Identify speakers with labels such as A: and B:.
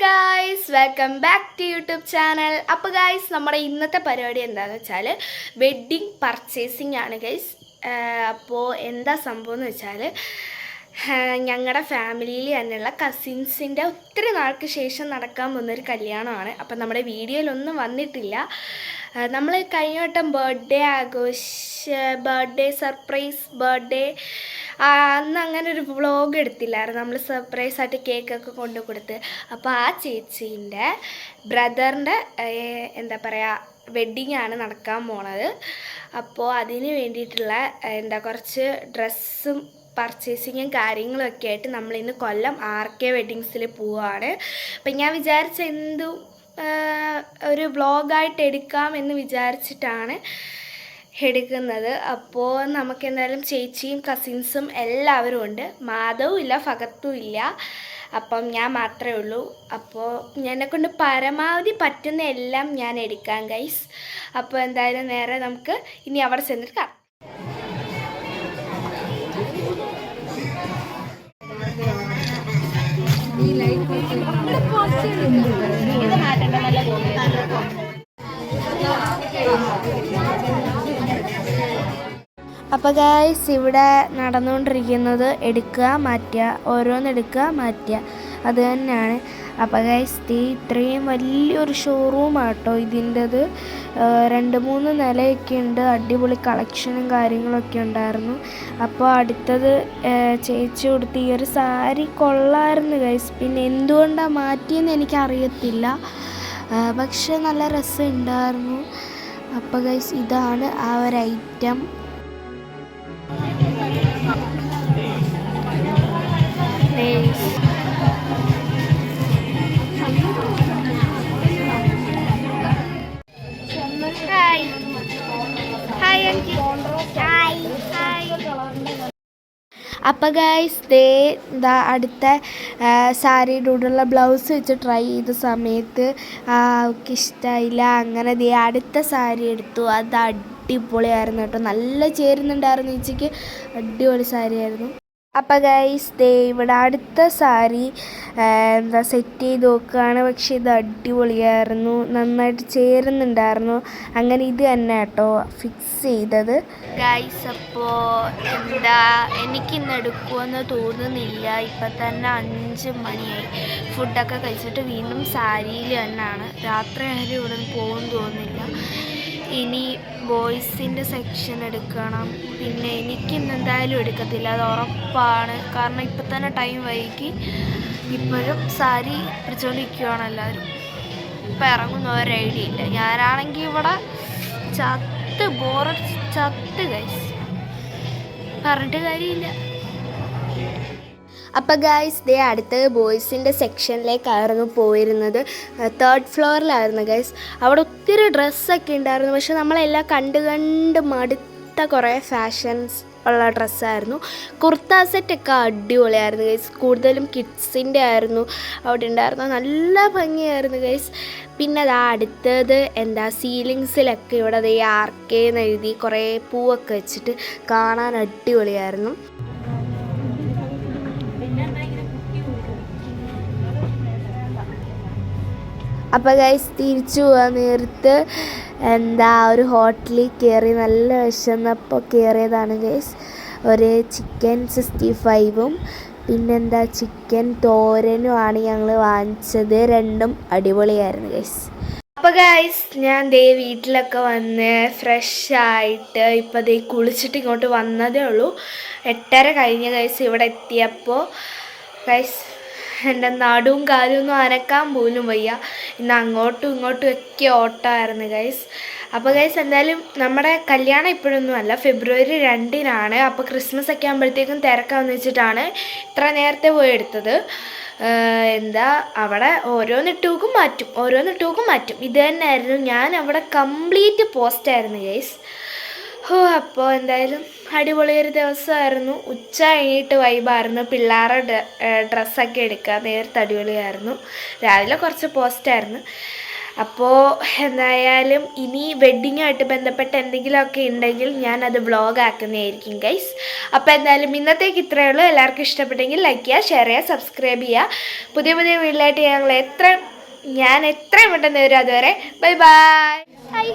A: Guys, welcome back to YouTube channel. അപ്പോൾ guys, നമ്മുടെ ഇന്നത്തെ പരിപാടി എന്താണെന്ന് വെച്ചാൽ വെഡ്ഡിങ് പർച്ചേസിങ് ആണ് ഗൈസ്. അപ്പോൾ എന്താ സംഭവം എന്ന് വെച്ചാൽ ഞങ്ങളുടെ ഫാമിലിയിൽ തന്നെയുള്ള കസിൻസിൻ്റെ ഒത്തിരി നാൾക്ക് ശേഷം നടക്കാൻ പോകുന്നൊരു കല്യാണമാണ്. അപ്പം നമ്മുടെ വീഡിയോയിലൊന്നും വന്നിട്ടില്ല. നമ്മൾ കഴിഞ്ഞ വട്ടം ബർത്ത്ഡേ സർപ്രൈസ് അന്ന് അങ്ങനെ ഒരു വ്ളോഗ് എടുത്തില്ലായിരുന്നു. നമ്മൾ സർപ്രൈസായിട്ട് കേക്കൊക്കെ കൊണ്ടു കൊടുത്ത്. അപ്പോൾ ആ ചേച്ചീൻ്റെ ബ്രദറിൻ്റെ എന്താ പറയുക വെഡ്ഡിങ് ആണ് നടക്കാൻ പോണത്. അപ്പോൾ അതിന് വേണ്ടിയിട്ടുള്ള കുറച്ച് ഡ്രസ്സും പർച്ചേസിങ്ങും കാര്യങ്ങളൊക്കെ ആയിട്ട് നമ്മളിന്ന് കൊല്ലം RK വെഡ്ഡിങ്സിൽ പോവുകയാണ്. അപ്പം ഞാൻ വിചാരിച്ച ഒരു വ്ളോഗായിട്ട് എടുക്കാമെന്ന് വിചാരിച്ചിട്ടാണ് എടുക്കുന്നത്. അപ്പോൾ നമുക്ക് എന്തായാലും ചേച്ചിയും കസിൻസും എല്ലാവരും ഉണ്ട്. മാധവും ഇല്ല, ഫഗത്തും ഇല്ല. അപ്പം ഞാൻ മാത്രമേ ഉള്ളൂ. അപ്പോൾ എന്നെക്കൊണ്ട് പരമാവധി പറ്റുന്ന എല്ലാം ഞാൻ എടുക്കാം ഗൈസ്. അപ്പോൾ എന്തായാലും നേരെ നമുക്ക് ഇനി അവിടെ ചെന്നിട്ട് കാണാം. അപ്പോൾ ഗൈസ്, ഇവിടെ നടന്നുകൊണ്ടിരിക്കുന്നത് എടുക്കുക മാറ്റുക, ഓരോന്നെടുക്കുക മാറ്റുക, അത് തന്നെയാണ്. അപ്പോൾ ഗൈസ്, ഇത്രയും വലിയൊരു ഷോറൂമാട്ടോ ഇതിൻ്റെത്. 2-3 നിലയൊക്കെ ഉണ്ട്. അടിപൊളി കളക്ഷനും കാര്യങ്ങളൊക്കെ ഉണ്ടായിരുന്നു. അപ്പോൾ അടുത്തത് ചേച്ചി കൊടുത്ത് ഈ ഒരു സാരി കൊള്ളായിരുന്നു ഗൈസ്. പിന്നെ എന്തുകൊണ്ടാണ് മാറ്റിയെന്ന് എനിക്കറിയത്തില്ല, പക്ഷെ നല്ല രസമുണ്ടായിരുന്നു. അപ്പോൾ ഗൈസ്, ഇതാണ് ആ ഒരു ഐറ്റം. അപ്പോൾ ഗൈസ്, അടുത്ത സാരിയുടെ കൂടെയുള്ള ബ്ലൗസ് വെച്ച് ട്രൈ ചെയ്ത സമയത്ത് അവൾക്ക് ഇഷ്ടമായില്ല. അങ്ങനെ അടുത്ത സാരി എടുത്തു. അത് അടിപൊളിയായിരുന്നു കേട്ടോ, നല്ല ചേരുന്നുണ്ടായിരുന്നു ചേച്ചിക്ക്. അടിപൊളി സാരിയായിരുന്നു. അപ്പോൾ ഗൈസ്, ഇവിടെ അടുത്ത സാരി സെറ്റ് ചെയ്ത് നോക്കുകയാണ്. പക്ഷേ ഇത് അടിപൊളിയായിരുന്നു, നന്നായിട്ട് ചേരുന്നുണ്ടായിരുന്നു. അങ്ങനെ ഇത് തന്നെ കേട്ടോ ഫിക്സ് ചെയ്തത് ഗൈസ്. അപ്പോൾ എനിക്കിന്ന് എടുക്കുമെന്ന് തോന്നുന്നില്ല. ഇപ്പം തന്നെ 5 മണിയായി. ഫുഡൊക്കെ കഴിച്ചിട്ട് വീണ്ടും സാരിയിൽ തന്നെയാണ്. രാത്രി ആരും ഇവിടെ നിന്ന് പോകുമെന്ന് തോന്നുന്നില്ല. ഇനി ബോയ്സിൻ്റെ സെക്ഷൻ എടുക്കണം. പിന്നെ എനിക്കിന്ന് എന്തായാലും എടുക്കത്തില്ല, അത് ഉറപ്പാണ്. കാരണം ഇപ്പം തന്നെ ടൈം വൈകി. ഇപ്പോഴും സാരി പിടിച്ചുകൊണ്ടിരിക്കുകയാണ് എല്ലാവരും. ഇപ്പം ഇറങ്ങുന്ന ഒരു ഐഡിയ ഇല്ല. ഞാനാണെങ്കിൽ ഇവിടെ ചത്ത് ഗൈസ്, പറഞ്ഞിട്ട് കാര്യമില്ല. അപ്പോൾ ഗൈസ്, അടുത്തത് ബോയ്സിൻ്റെ സെക്ഷനിലേക്കായിരുന്നു പോയിരുന്നത്. 3rd ഫ്ലോറിലായിരുന്നു guys. അവിടെ ഒത്തിരി ഡ്രസ്സൊക്കെ ഉണ്ടായിരുന്നു. പക്ഷെ നമ്മളെല്ലാം കണ്ട് മടുത്ത കുറേ ഫാഷൻസ് ഉള്ള ഡ്രസ്സായിരുന്നു. കുർത്ത സെറ്റൊക്കെ അടിപൊളിയായിരുന്നു ഗൈസ്. കൂടുതലും കിഡ്സിൻ്റെ ആയിരുന്നു അവിടെ ഉണ്ടായിരുന്നു. നല്ല ഭംഗിയായിരുന്നു ഗൈസ്. പിന്നെ അടുത്തത് സീലിങ്സിലൊക്കെ ഇവിടെ RK എന്ന് എഴുതി കുറേ പൂവൊക്കെ വെച്ചിട്ട് കാണാൻ അടിപൊളിയായിരുന്നു. അപ്പോൾ ഗൈസ്, തിരിച്ചു പോകാൻ നേരത്ത് ഒരു ഹോട്ടലിൽ കയറി. നല്ല വിശന്നപ്പോൾ കയറിയതാണ് ഗൈസ്. ഒരു ചിക്കൻ 65ഉം പിന്നെ ചിക്കൻ തോരനുമാണ് ഞങ്ങൾ വാങ്ങിച്ചത്. രണ്ടും അടിപൊളിയായിരുന്നു ഗൈസ്. അപ്പോൾ ഗൈസ്, ഞാൻ വീട്ടിലൊക്കെ വന്ന് ഫ്രഷായിട്ട് ഇപ്പോൾ കുളിച്ചിട്ട് ഇങ്ങോട്ട് വന്നതേ ഉള്ളൂ. 8:30 കഴിഞ്ഞ ഗൈസ്. ഇവിടെ എത്തിയപ്പോൾ ഗൈസ് എൻ്റെ നടുവും കാലൊന്നും അനക്കാൻ പോലും വയ്യ. ഇന്ന് അങ്ങോട്ടും ഇങ്ങോട്ടും ഒക്കെ ഓട്ടമായിരുന്നു ഗൈസ്. അപ്പോൾ ഗൈസ്, എന്തായാലും നമ്മുടെ കല്യാണം ഇപ്പോഴൊന്നും അല്ല, ഫെബ്രുവരി 2-നാണ്. അപ്പോൾ ക്രിസ്മസ് ഒക്കെ ആകുമ്പോഴത്തേക്കും തിരക്കാമെന്ന് വെച്ചിട്ടാണ് ഇത്ര നേരത്തെ പോയി എടുത്തത്. അവിടെ ഓരോന്നിട്ടൂക്കും മാറ്റും. ഇത് തന്നെയായിരുന്നു. ഞാൻ അവിടെ കംപ്ലീറ്റ് പോസ്റ്റായിരുന്നു ഗൈസ്. അപ്പോൾ എന്തായാലും അടിപൊളിയൊരു ദിവസമായിരുന്നു. ഉച്ച കഴിഞ്ഞിട്ട് വൈബായിരുന്നു. പിള്ളേരുടെ ഡ്രസ്സൊക്കെ എടുക്കുക നേരത്തെ അടിപൊളിയായിരുന്നു. രാവിലെ കുറച്ച് പോസ്റ്റായിരുന്നു. അപ്പോൾ എന്തായാലും ഇനി വെഡ്ഡിങ്ങുമായിട്ട് ബന്ധപ്പെട്ട എന്തെങ്കിലുമൊക്കെ ഉണ്ടെങ്കിൽ ഞാനത് വ്ളോഗ് ആക്കുന്നതായിരിക്കും ഗൈസ്. അപ്പോൾ എന്തായാലും ഇന്നത്തേക്ക് ഇത്രയേ ഉള്ളൂ. എല്ലാവർക്കും ഇഷ്ടപ്പെട്ടെങ്കിൽ ലൈക്ക് ചെയ്യുക, ഷെയർ ചെയ്യുക, സബ്സ്ക്രൈബ് ചെയ്യുക. പുതിയ വീഡിയോയിലായിട്ട് ഞാൻ എത്രയും പെട്ടെന്ന് വരും. അതുവരെ ബൈ ബൈ.